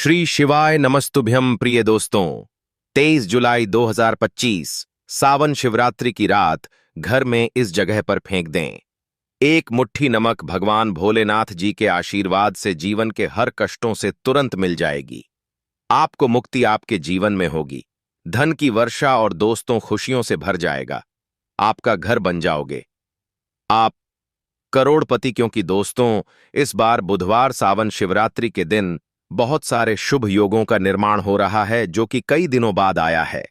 श्री शिवाय नमस्तुभ्यम प्रिय दोस्तों। 23 जुलाई 2025 सावन शिवरात्रि की रात घर में इस जगह पर फेंक दें। एक मुट्ठी नमक भगवान भोलेनाथ जी के आशीर्वाद से जीवन के हर कष्टों से तुरंत मिल जाएगी। आपको मुक्ति आपके जीवन में होगी, धन की वर्षा और दोस्तों खुशियों से भर जाएगा। आपका घर बन जाओगे आप करोड़पति, क्योंकि दोस्तों इस बार बुधवार सावन शिवरात्रि के दिन बहुत सारे शुभ योगों का निर्माण हो रहा है जो कि कई दिनों बाद आया है।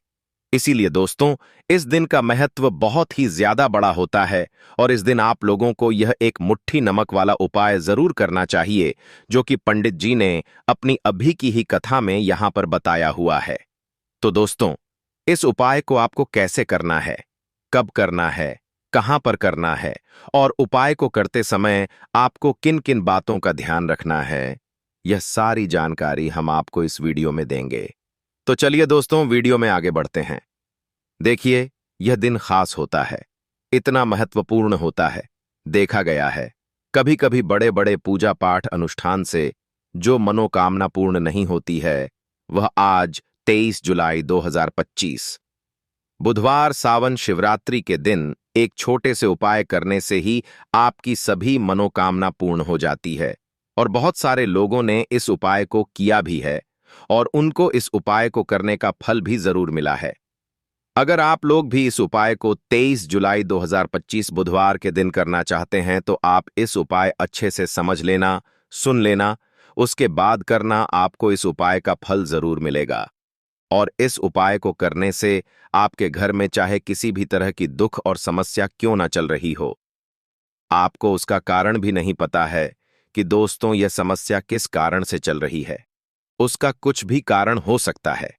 इसीलिए दोस्तों इस दिन का महत्व बहुत ही ज्यादा बड़ा होता है और इस दिन आप लोगों को यह एक मुट्ठी नमक वाला उपाय जरूर करना चाहिए जो कि पंडित जी ने अपनी अभी की ही कथा में यहां पर बताया हुआ है। तो दोस्तों इस उपाय को आपको कैसे करना है, कब करना है, कहां पर करना है और उपाय को करते समय आपको किन किन बातों का ध्यान रखना है, यह सारी जानकारी हम आपको इस वीडियो में देंगे। तो चलिए दोस्तों वीडियो में आगे बढ़ते हैं। देखिए यह दिन खास होता है, इतना महत्वपूर्ण होता है। देखा गया है कभी कभी बड़े बड़े पूजा पाठ अनुष्ठान से जो मनोकामना पूर्ण नहीं होती है, वह आज 23 जुलाई 2025 बुधवार सावन शिवरात्रि के दिन एक छोटे से उपाय करने से ही आपकी सभी मनोकामना पूर्ण हो जाती है। और बहुत सारे लोगों ने इस उपाय को किया भी है और उनको इस उपाय को करने का फल भी जरूर मिला है। अगर आप लोग भी इस उपाय को 23 जुलाई 2025 बुधवार के दिन करना चाहते हैं तो आप इस उपाय अच्छे से समझ लेना, सुन लेना, उसके बाद करना। आपको इस उपाय का फल जरूर मिलेगा और इस उपाय को करने से आपके घर में चाहे किसी भी तरह की दुख और समस्या क्यों ना चल रही हो, आपको उसका कारण भी नहीं पता है कि दोस्तों यह समस्या किस कारण से चल रही है। उसका कुछ भी कारण हो सकता है,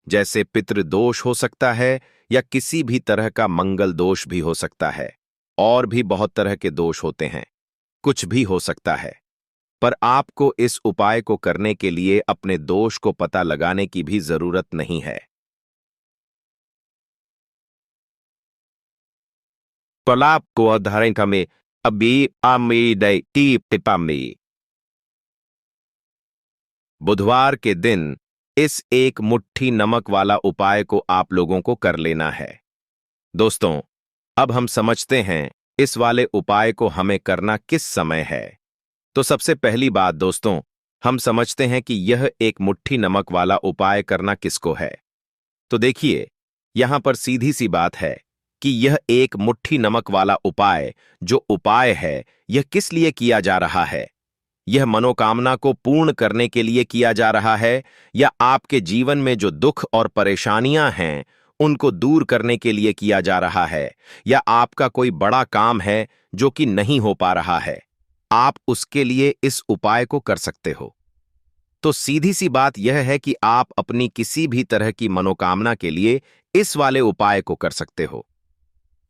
जैसे पितृदोष हो सकता है या किसी भी तरह का मंगल दोष भी हो सकता है, और भी बहुत तरह के दोष होते हैं, कुछ भी हो सकता है। पर आपको इस उपाय को करने के लिए अपने दोष को पता लगाने की भी जरूरत नहीं है। प्रलाप को उदाहरण में अभी आमी टिपामी बुधवार के दिन इस एक मुट्ठी नमक वाला उपाय को आप लोगों को कर लेना है। दोस्तों अब हम समझते हैं इस वाले उपाय को हमें करना किस समय है। तो सबसे पहली बात दोस्तों, हम समझते हैं कि यह एक मुट्ठी नमक वाला उपाय करना किसको है। तो देखिए यहां पर सीधी सी बात है कि यह एक मुट्ठी नमक वाला उपाय जो उपाय है यह किस लिए किया जा रहा है। यह मनोकामना को पूर्ण करने के लिए किया जा रहा है या आपके जीवन में जो दुख और परेशानियां हैं उनको दूर करने के लिए किया जा रहा है, या आपका कोई बड़ा काम है जो कि नहीं हो पा रहा है, आप उसके लिए इस उपाय को कर सकते हो। तो सीधी सी बात यह है कि आप अपनी किसी भी तरह की मनोकामना के लिए इस वाले उपाय को कर सकते हो।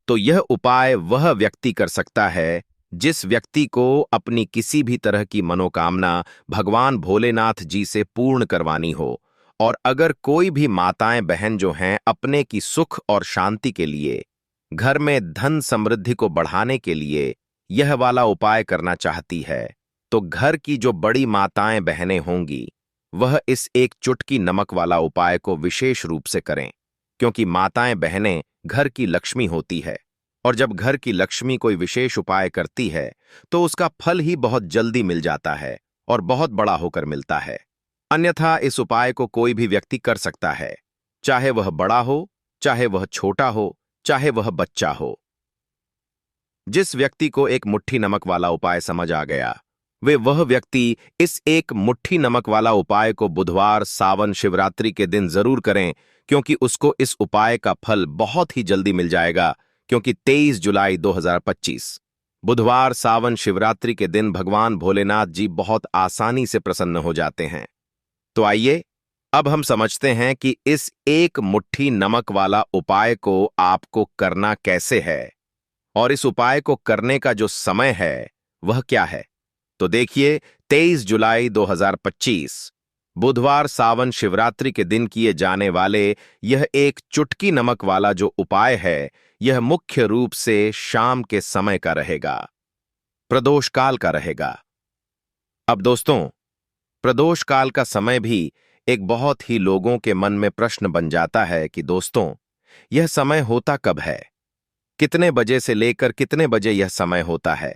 तो यह उपाय वह व्यक्ति कर सकता है जिस व्यक्ति को अपनी किसी भी तरह की मनोकामना भगवान भोलेनाथ जी से पूर्ण करवानी हो। और अगर कोई भी माताएं बहन जो हैं अपने की सुख और शांति के लिए, घर में धन समृद्धि को बढ़ाने के लिए यह वाला उपाय करना चाहती है, तो घर की जो बड़ी माताएं बहनें होंगी वह इस एक चुटकी नमक वाला उपाय को विशेष रूप से करें, क्योंकि माताएं बहनें घर की लक्ष्मी होती है और जब घर की लक्ष्मी कोई विशेष उपाय करती है तो उसका फल ही बहुत जल्दी मिल जाता है और बहुत बड़ा होकर मिलता है। अन्यथा इस उपाय को कोई भी व्यक्ति कर सकता है, चाहे वह बड़ा हो, चाहे वह छोटा हो, चाहे वह बच्चा हो। जिस व्यक्ति को एक मुट्ठी नमक वाला उपाय समझ आ गया, वह व्यक्ति इस एक मुट्ठी नमक वाला उपाय को बुधवार सावन शिवरात्रि के दिन जरूर करें, क्योंकि उसको इस उपाय का फल बहुत ही जल्दी मिल जाएगा। क्योंकि 23 जुलाई 2025 बुधवार सावन शिवरात्रि के दिन भगवान भोलेनाथ जी बहुत आसानी से प्रसन्न हो जाते हैं। तो आइए अब हम समझते हैं कि इस एक मुट्ठी नमक वाला उपाय को आपको करना कैसे है और इस उपाय को करने का जो समय है वह क्या है। तो देखिए 23 जुलाई 2025 बुधवार सावन शिवरात्रि के दिन किए जाने वाले यह एक चुटकी नमक वाला जो उपाय है यह मुख्य रूप से शाम के समय का रहेगा, प्रदोष काल का रहेगा। अब दोस्तों प्रदोष काल का समय भी एक बहुत ही लोगों के मन में प्रश्न बन जाता है कि दोस्तों, यह समय होता कब है? कितने बजे से लेकर कितने बजे यह समय होता है,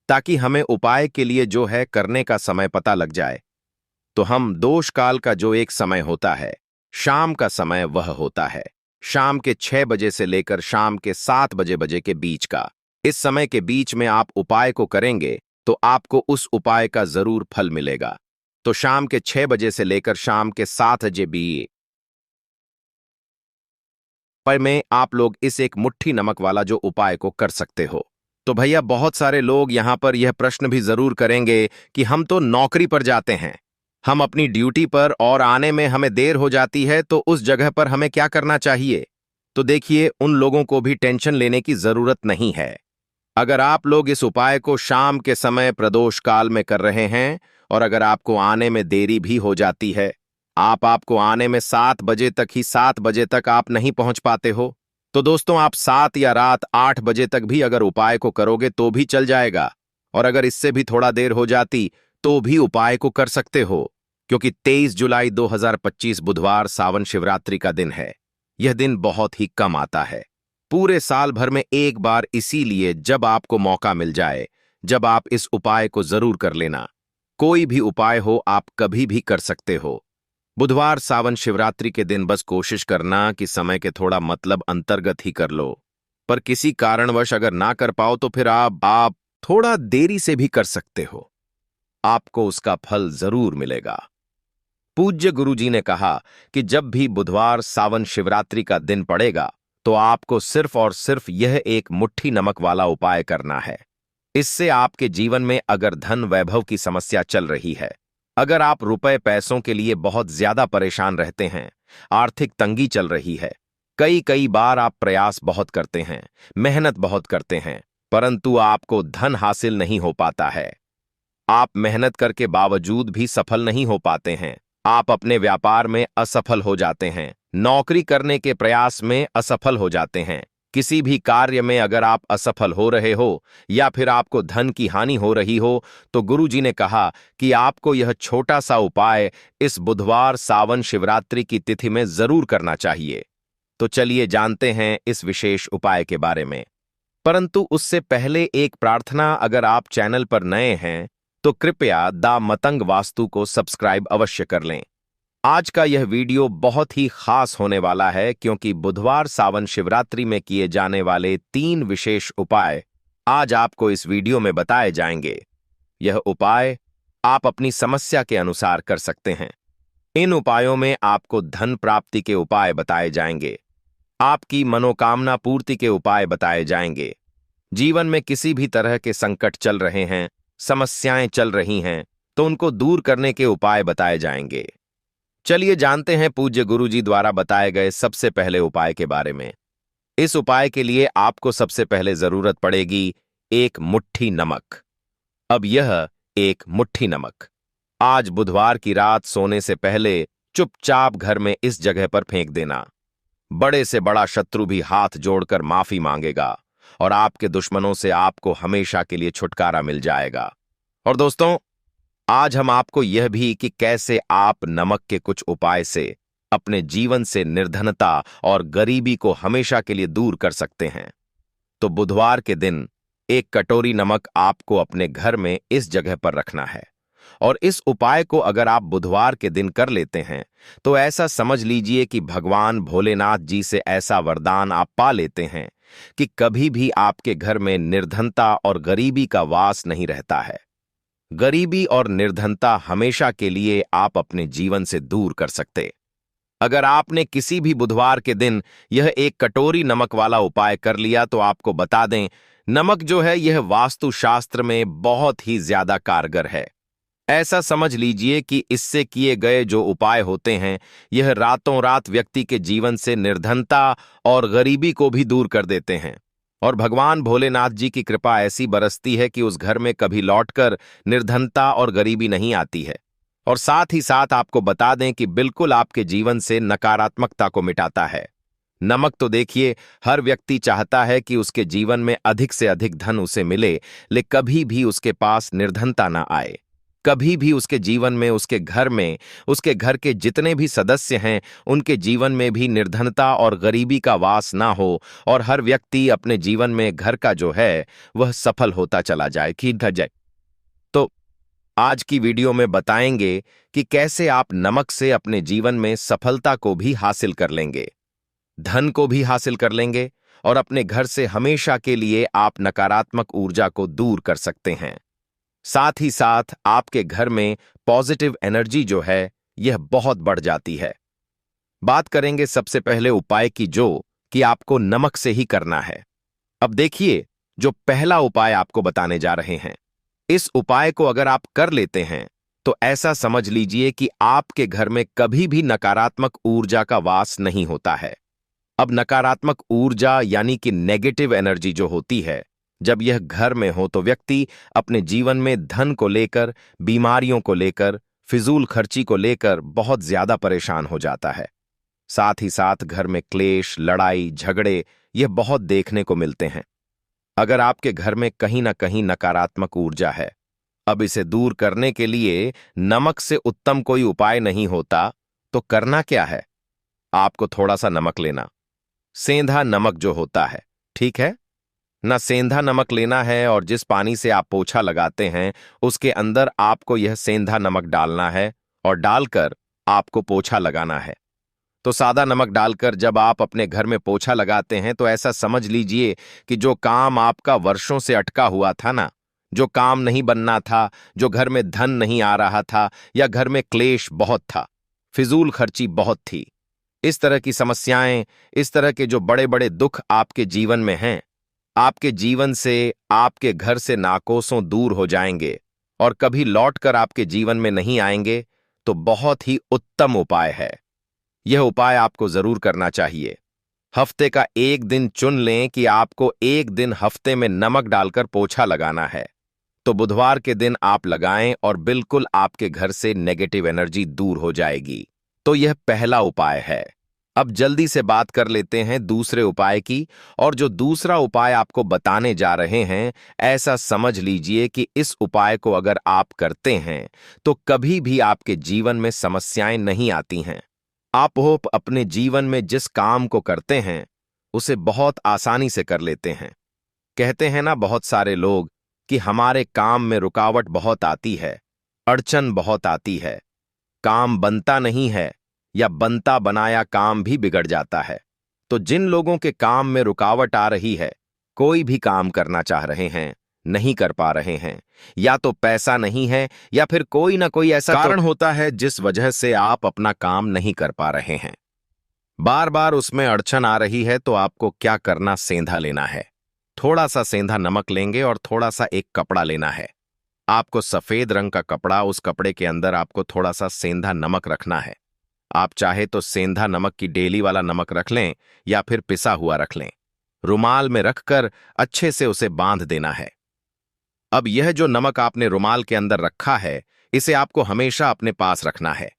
ताकि हमें उपाय के लिए जो है करने का समय पता लग जाए। तो हम दोष काल का जो एक समय होता है, शाम का समय, वह होता है शाम के 6 बजे से लेकर शाम के 7 बजे के बीच का। इस समय के बीच में आप उपाय को करेंगे तो आपको उस उपाय का जरूर फल मिलेगा। तो शाम के 6 बजे से लेकर शाम के 7 बजे बीच पर में आप लोग इस एक मुट्ठी नमक वाला जो उपाय को कर सकते हो। तो भैया, बहुत सारे लोग यहां पर यह प्रश्न भी जरूर करेंगे कि हम तो नौकरी पर जाते हैं, हम अपनी ड्यूटी पर और आने में हमें देर हो जाती है, तो उस जगह पर हमें क्या करना चाहिए? तो देखिए, उन लोगों को भी टेंशन लेने की जरूरत नहीं है। अगर आप लोग इस उपाय को शाम के समय प्रदोष काल में कर रहे हैं और अगर आपको आने में देरी भी हो जाती है, आपको आने में 7 बजे तक ही 7 बजे तक आप नहीं पहुंच पाते हो, तो दोस्तों आप 7 या रात 8 बजे तक भी अगर उपाय को करोगे तो भी चल जाएगा। और अगर इससे भी थोड़ा देर हो जाती तो भी उपाय को कर सकते हो, क्योंकि 23 जुलाई 2025 बुधवार सावन शिवरात्रि का दिन है। यह दिन बहुत ही कम आता है, पूरे साल भर में एक बार, इसीलिए जब आपको मौका मिल जाए, जब आप इस उपाय को जरूर कर लेना। कोई भी उपाय हो, आप कभी भी कर सकते हो। बुधवार सावन शिवरात्रि के दिन बस कोशिश करना कि समय के थोड़ा मतलब अंतर्गत ही कर लो। पर किसी कारणवश अगर ना कर पाओ तो फिर आप थोड़ा देरी से भी कर सकते हो, आपको उसका फल जरूर मिलेगा। पूज्य गुरुजी ने कहा कि जब भी बुधवार सावन शिवरात्रि का दिन पड़ेगा तो आपको सिर्फ और सिर्फ यह एक मुट्ठी नमक वाला उपाय करना है। इससे आपके जीवन में अगर धन वैभव की समस्या चल रही है, अगर आप रुपए पैसों के लिए बहुत ज्यादा परेशान रहते हैं, आर्थिक तंगी चल रही है, कई बार आप प्रयास बहुत करते हैं, मेहनत बहुत करते हैं, परंतु आपको धन हासिल नहीं हो पाता है, आप मेहनत करके बावजूद भी सफल नहीं हो पाते हैं, आप अपने व्यापार में असफल हो जाते हैं, नौकरी करने के प्रयास में असफल हो जाते हैं, किसी भी कार्य में अगर आप असफल हो रहे हो या फिर आपको धन की हानि हो रही हो, तो गुरुजी ने कहा कि आपको यह छोटा सा उपाय इस बुधवार सावन शिवरात्रि की तिथि में जरूर करना चाहिए। तो चलिए जानते हैं इस विशेष उपाय के बारे में। परंतु उससे पहले एक प्रार्थना, अगर आप चैनल पर नए हैं तो कृपया द मतंग वास्तु को सब्सक्राइब अवश्य कर लें। आज का यह वीडियो बहुत ही खास होने वाला है, क्योंकि बुधवार सावन शिवरात्रि में किए जाने वाले 3 विशेष उपाय आज आपको इस वीडियो में बताए जाएंगे। यह उपाय आप अपनी समस्या के अनुसार कर सकते हैं। इन उपायों में आपको धन प्राप्ति के उपाय बताए जाएंगे, आपकी मनोकामना पूर्ति के उपाय बताए जाएंगे। जीवन में किसी भी तरह के संकट चल रहे हैं, समस्याएं चल रही हैं, तो उनको दूर करने के उपाय बताए जाएंगे। चलिए जानते हैं पूज्य गुरुजी द्वारा बताए गए सबसे पहले उपाय के बारे में। इस उपाय के लिए आपको सबसे पहले जरूरत पड़ेगी एक मुट्ठी नमक। अब यह एक मुट्ठी नमक आज बुधवार की रात सोने से पहले चुपचाप घर में इस जगह पर फेंक देना। बड़े से बड़ा शत्रु भी हाथ जोड़कर माफी मांगेगा और आपके दुश्मनों से आपको हमेशा के लिए छुटकारा मिल जाएगा। और दोस्तों, आज हम आपको यह भी कि कैसे आप नमक के कुछ उपाय से अपने जीवन से निर्धनता और गरीबी को हमेशा के लिए दूर कर सकते हैं। तो बुधवार के दिन एक कटोरी नमक आपको अपने घर में इस जगह पर रखना है, और इस उपाय को अगर आप बुधवार के दिन कर लेते हैं तो ऐसा समझ लीजिए कि भगवान भोलेनाथ जी से ऐसा वरदान आप पा लेते हैं कि कभी भी आपके घर में निर्धनता और गरीबी का वास नहीं रहता है। गरीबी और निर्धनता हमेशा के लिए आप अपने जीवन से दूर कर सकते। अगर आपने किसी भी बुधवार के दिन यह एक कटोरी नमक वाला उपाय कर लिया तो आपको बता दें, नमक जो है यह वास्तुशास्त्र में बहुत ही ज्यादा कारगर है। ऐसा समझ लीजिए कि इससे किए गए जो उपाय होते हैं, यह रातों रात व्यक्ति के जीवन से निर्धनता और गरीबी को भी दूर कर देते हैं, और भगवान भोलेनाथ जी की कृपा ऐसी बरसती है कि उस घर में कभी लौटकर निर्धनता और गरीबी नहीं आती है। और साथ ही साथ आपको बता दें कि बिल्कुल आपके जीवन से नकारात्मकता को मिटाता है। नमक तो देखिए, हर व्यक्ति चाहता है कि उसके जीवन में अधिक से अधिक धन उसे मिले, लेकिन कभी भी उसके पास निर्धनता ना आए। कभी भी उसके जीवन में, उसके घर में, उसके घर के जितने भी सदस्य हैं, उनके जीवन में भी निर्धनता और गरीबी का वास ना हो और हर व्यक्ति अपने जीवन में घर का जो है वह सफल होता चला जाए, ठीक है। तो आज की वीडियो में बताएंगे कि कैसे आप नमक से अपने जीवन में सफलता को भी हासिल कर लेंगे, धन को भी हासिल कर लेंगे और अपने घर से हमेशा के लिए आप नकारात्मक ऊर्जा को दूर कर सकते हैं। साथ ही साथ आपके घर में पॉजिटिव एनर्जी जो है यह बहुत बढ़ जाती है। बात करेंगे सबसे पहले उपाय की, जो कि आपको नमक से ही करना है। अब देखिए, जो पहला उपाय आपको बताने जा रहे हैं, इस उपाय को अगर आप कर लेते हैं तो ऐसा समझ लीजिए कि आपके घर में कभी भी नकारात्मक ऊर्जा का वास नहीं होता है। अब नकारात्मक ऊर्जा यानी कि नेगेटिव एनर्जी जो होती है, जब यह घर में हो तो व्यक्ति अपने जीवन में धन को लेकर, बीमारियों को लेकर, फिजूल खर्ची को लेकर बहुत ज्यादा परेशान हो जाता है। साथ ही साथ घर में क्लेश, लड़ाई, झगड़े यह बहुत देखने को मिलते हैं। अगर आपके घर में कहीं ना कहीं नकारात्मक ऊर्जा है, अब इसे दूर करने के लिए नमक से उत्तम कोई उपाय नहीं होता। तो करना क्या है? आपको थोड़ा सा नमक लेना, सेंधा नमक जो होता है, ठीक है ना, सेंधा नमक लेना है और जिस पानी से आप पोछा लगाते हैं उसके अंदर आपको यह सेंधा नमक डालना है और डालकर आपको पोछा लगाना है। तो सादा नमक डालकर जब आप अपने घर में पोछा लगाते हैं तो ऐसा समझ लीजिए कि जो काम आपका वर्षों से अटका हुआ था ना, जो काम नहीं बनना था, जो घर में धन नहीं आ रहा था या घर में क्लेश बहुत था, फिजूल खर्ची बहुत थी, इस तरह की समस्याएं, इस तरह के जो बड़े बड़े दुख आपके जीवन में हैं, आपके जीवन से, आपके घर से नाकोसों दूर हो जाएंगे और कभी लौटकर आपके जीवन में नहीं आएंगे। तो बहुत ही उत्तम उपाय है। यह उपाय आपको जरूर करना चाहिए। हफ्ते का एक दिन चुन लें कि आपको एक दिन हफ्ते में नमक डालकर पोछा लगाना है। तो बुधवार के दिन आप लगाएं और बिल्कुल आपके घर से नेगेटिव एनर्जी दूर हो जाएगी। तो यह पहला उपाय है। अब जल्दी से बात कर लेते हैं दूसरे उपाय की, और जो दूसरा उपाय आपको बताने जा रहे हैं, ऐसा समझ लीजिए कि इस उपाय को अगर आप करते हैं तो कभी भी आपके जीवन में समस्याएं नहीं आती हैं। आप अपने जीवन में जिस काम को करते हैं उसे बहुत आसानी से कर लेते हैं। कहते हैं ना बहुत सारे लोग कि हमारे काम में रुकावट बहुत आती है, अड़चन बहुत आती है, काम बनता नहीं है या बनता बनाया काम भी बिगड़ जाता है। तो जिन लोगों के काम में रुकावट आ रही है, कोई भी काम करना चाह रहे हैं, नहीं कर पा रहे हैं, या तो पैसा नहीं है या फिर कोई ना कोई ऐसा कारण होता है जिस वजह से आप अपना काम नहीं कर पा रहे हैं, बार बार उसमें अड़चन आ रही है, तो आपको क्या करना, सेंधा लेना है। थोड़ा सा सेंधा नमक लेंगे और थोड़ा सा एक कपड़ा लेना है। आपको सफेद रंग का कपड़ा, उस कपड़े के अंदर आपको थोड़ा सा सेंधा नमक रखना है। आप चाहे तो सेंधा नमक की डेली वाला नमक रख लें या फिर पिसा हुआ रख लें। रुमाल में रखकर अच्छे से उसे बांध देना है। अब यह जो नमक आपने रुमाल के अंदर रखा है, इसे आपको हमेशा अपने पास रखना है।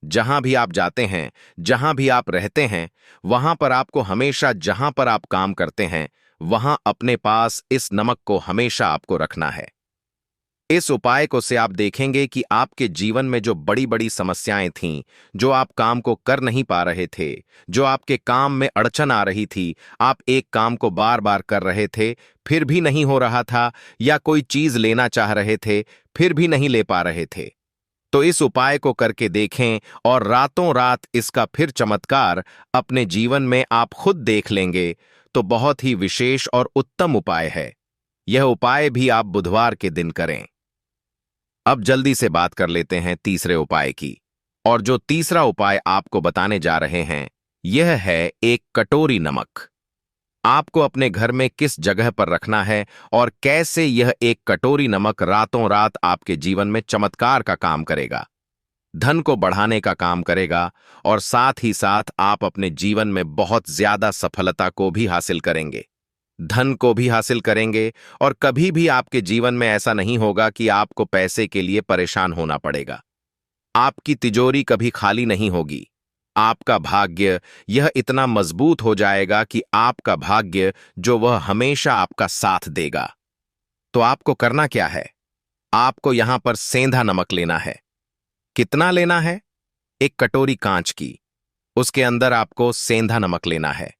जहां भी आप जाते हैं, जहां भी आप रहते हैं, वहां पर आपको हमेशा, जहां पर आप काम करते हैं, वहां अपने पास इस नमक को हमेशा आपको रखना है। इस उपाय को से आप देखेंगे कि आपके जीवन में जो बड़ी बड़ी समस्याएं थीं, जो आप काम को कर नहीं पा रहे थे, जो आपके काम में अड़चन आ रही थी, आप एक काम को बार बार कर रहे थे फिर भी नहीं हो रहा था, या कोई चीज लेना चाह रहे थे फिर भी नहीं ले पा रहे थे, तो इस उपाय को करके देखें और रातों रात इसका फिर चमत्कार अपने जीवन में आप खुद देख लेंगे। तो बहुत ही विशेष और उत्तम उपाय है। यह उपाय भी आप बुधवार के दिन करें। अब जल्दी से बात कर लेते हैं तीसरे उपाय की, और जो तीसरा उपाय आपको बताने जा रहे हैं यह है एक कटोरी नमक। आपको अपने घर में किस जगह पर रखना है और कैसे यह एक कटोरी नमक रातों रात आपके जीवन में चमत्कार का काम करेगा, धन को बढ़ाने का काम करेगा, और साथ ही साथ आप अपने जीवन में बहुत ज्यादा सफलता को भी हासिल करेंगे, धन को भी हासिल करेंगे, और कभी भी आपके जीवन में ऐसा नहीं होगा कि आपको पैसे के लिए परेशान होना पड़ेगा। आपकी तिजोरी कभी खाली नहीं होगी। आपका भाग्य यह इतना मजबूत हो जाएगा कि आपका भाग्य जो वह हमेशा आपका साथ देगा। तो आपको करना क्या है? आपको यहां पर सेंधा नमक लेना है। कितना लेना है? एक कटोरी कांच की, उसके अंदर आपको सेंधा नमक लेना है।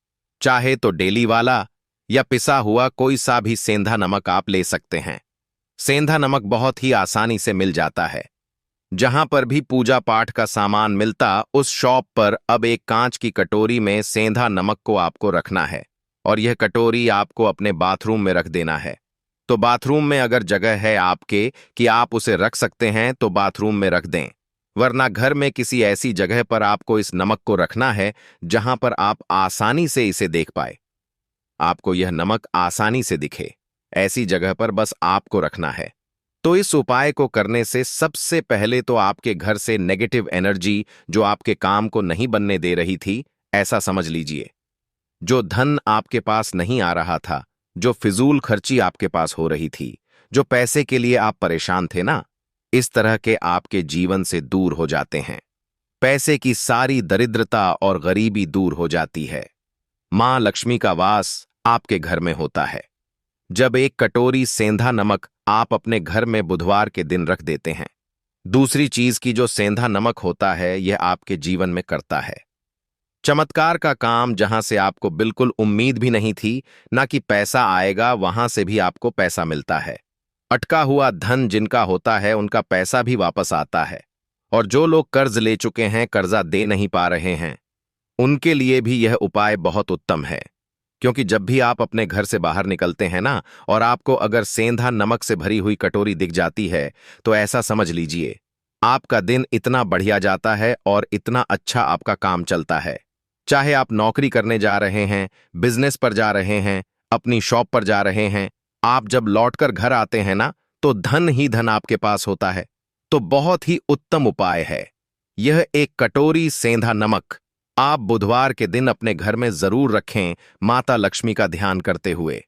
चाहे तो डेली वाला या पिसा हुआ कोई सा भी सेंधा नमक आप ले सकते हैं। सेंधा नमक बहुत ही आसानी से मिल जाता है। जहां पर भी पूजा पाठ का सामान मिलता उस शॉप पर अब एक कांच की कटोरी में सेंधा नमक को आपको रखना है और यह कटोरी आपको अपने बाथरूम में रख देना है। तो बाथरूम में अगर जगह है आपके कि आप उसे रख सकते हैं तो बाथरूम में रख दें, वरना घर में किसी ऐसी जगह पर आपको इस नमक को रखना है जहां पर आप आसानी से इसे देख पाए। आपको यह नमक आसानी से दिखे, ऐसी जगह पर बस आपको रखना है। तो इस उपाय को करने से सबसे पहले तो आपके घर से नेगेटिव एनर्जी जो आपके काम को नहीं बनने दे रही थी, ऐसा समझ लीजिए, जो धन आपके पास नहीं आ रहा था, जो फिजूल खर्ची आपके पास हो रही थी, जो पैसे के लिए आप परेशान थे ना, इस तरह के आपके जीवन से दूर हो जाते हैं। पैसे की सारी दरिद्रता और गरीबी दूर हो जाती है। मां लक्ष्मी का वास आपके घर में होता है। जब एक कटोरी सेंधा नमक आप अपने घर में बुधवार के दिन रख देते हैं। दूसरी चीज की जो सेंधा नमक होता है यह आपके जीवन में करता है चमत्कार का काम। जहां से आपको बिल्कुल उम्मीद भी नहीं थी ना कि पैसा आएगा, वहां से भी आपको पैसा मिलता है। अटका हुआ धन जिनका होता है उनका पैसा भी वापस आता है। और जो लोग कर्ज ले चुके हैं, कर्जा दे नहीं पा रहे हैं, उनके लिए भी यह उपाय बहुत उत्तम है। क्योंकि जब भी आप अपने घर से बाहर निकलते हैं ना और आपको अगर सेंधा नमक से भरी हुई कटोरी दिख जाती है तो ऐसा समझ लीजिए आपका दिन इतना बढ़िया जाता है और इतना अच्छा आपका काम चलता है। चाहे आप नौकरी करने जा रहे हैं, बिजनेस पर जा रहे हैं, अपनी शॉप पर जा रहे हैं, आप जब लौटकर घर आते हैं ना तो धन ही धन आपके पास होता है। तो बहुत ही उत्तम उपाय है यह एक कटोरी सेंधा नमक। आप बुधवार के दिन अपने घर में जरूर रखें, माता लक्ष्मी का ध्यान करते हुए।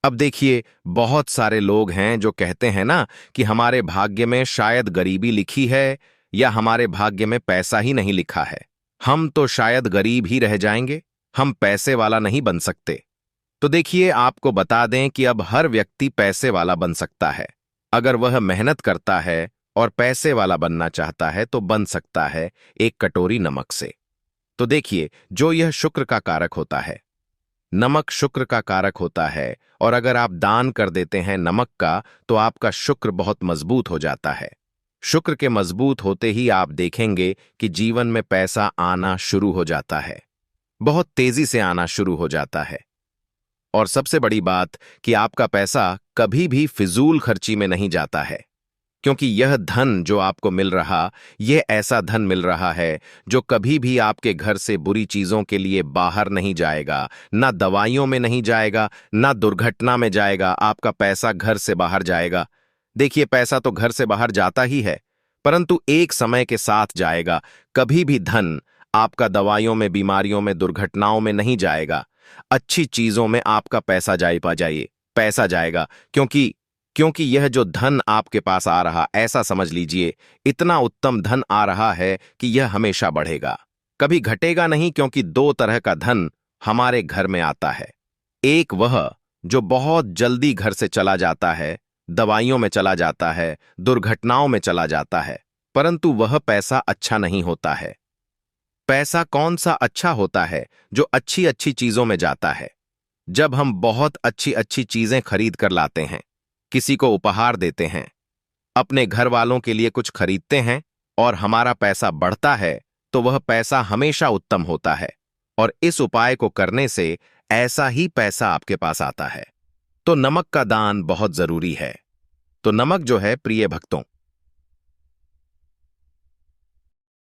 अब देखिए, बहुत सारे लोग हैं जो कहते हैं ना कि हमारे भाग्य में शायद गरीबी लिखी है या हमारे भाग्य में पैसा ही नहीं लिखा है, हम तो शायद गरीब ही रह जाएंगे, हम पैसे वाला नहीं बन सकते। तो देखिए, आपको बता दें कि अब हर व्यक्ति पैसे वाला बन सकता है। अगर वह मेहनत करता है और पैसे वाला बनना चाहता है तो बन सकता है एक कटोरी नमक से। तो देखिए, जो यह शुक्र का कारक होता है, नमक शुक्र का कारक होता है, और अगर आप दान कर देते हैं नमक का तो आपका शुक्र बहुत मजबूत हो जाता है। शुक्र के मजबूत होते ही आप देखेंगे कि जीवन में पैसा आना शुरू हो जाता है, बहुत तेजी से आना शुरू हो जाता है। और सबसे बड़ी बात कि आपका पैसा कभी भी फिजूल खर्ची में नहीं जाता है, क्योंकि यह धन जो आपको मिल रहा, यह ऐसा धन मिल रहा है जो कभी भी आपके घर से बुरी चीजों के लिए बाहर नहीं जाएगा, ना दवाइयों में नहीं जाएगा, ना दुर्घटना में जाएगा। आपका पैसा घर से बाहर जाएगा। देखिए, पैसा तो घर से बाहर जाता ही है, परंतु एक समय के साथ जाएगा। कभी भी धन आपका दवाइयों में, बीमारियों में, दुर्घटनाओं में नहीं जाएगा। अच्छी चीजों में आपका पैसा जाएगा, क्योंकि यह जो धन आपके पास आ रहा, ऐसा समझ लीजिए इतना उत्तम धन आ रहा है कि यह हमेशा बढ़ेगा, कभी घटेगा नहीं। क्योंकि दो तरह का धन हमारे घर में आता है। एक वह जो बहुत जल्दी घर से चला जाता है, दवाइयों में चला जाता है, दुर्घटनाओं में चला जाता है, परंतु वह पैसा अच्छा नहीं होता है। पैसा कौन सा अच्छा होता है? जो अच्छी अच्छी चीजों में जाता है। जब हम बहुत अच्छी अच्छी चीजें खरीद कर लाते हैं, किसी को उपहार देते हैं, अपने घर वालों के लिए कुछ खरीदते हैं और हमारा पैसा बढ़ता है, तो वह पैसा हमेशा उत्तम होता है। और इस उपाय को करने से ऐसा ही पैसा आपके पास आता है। तो नमक का दान बहुत जरूरी है। तो नमक जो है, प्रिय भक्तों,